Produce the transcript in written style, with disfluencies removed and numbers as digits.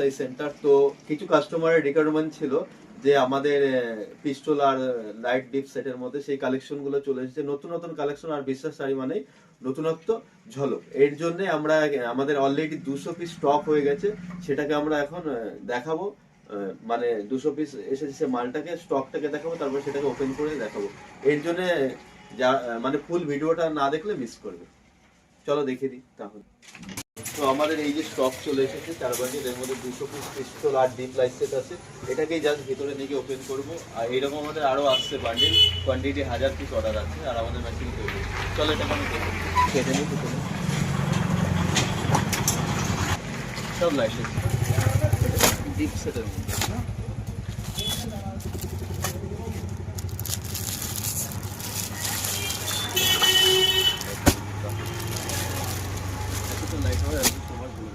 SI centre. তো কিছু কাস্টমারের রিকোয়ারমেন্ট ছিল যে আমাদের পিস্টল আর লাইট ডিপ সেটের মধ্যে সেই কালেকশন গুলো চলে এসেছে, নতুন নতুন কালেকশন। আর বিশ্বাস শাড়ি মানেই নতুনত্ব, ঝলক। এর জন্য আমরা আমাদের অলরেডি 200 পিস স্টক হয়ে গেছে, সেটাকে আমরা এখন দেখাবো। মানে 200 পিস এসেছে, সে মালটাকে স্টকটাকে দেখাবো, তারপর সেটাকে ওপেন করে দেখাবো। এর জন্য যা মানে ফুল ভিডিওটা না দেখলে মিস করবে। চলো দেখে দিই তাহলে। তো আমাদের এই যে স্টক চলে এসেছে 4 বান্ডিল, এর মধ্যে 200 পিস পিস্তল আর ডিপ লাইট সেট আছে। এটাকেই জাস্ট ভিতরে দিকে ওপেন করব। আর এইরকম আমাদের আরো আসছে বান্ডিল, কোয়ান্টিটি 1000 পিস অর্ডার আছে, আর আমাদের মেশিন তৈরি। চলো এটা আমি দেখে দিই, কেটে নিই ভিতরে সব লাইট ডিপ সেটের মধ্যে। লাইট হয় আর সবার ভালো।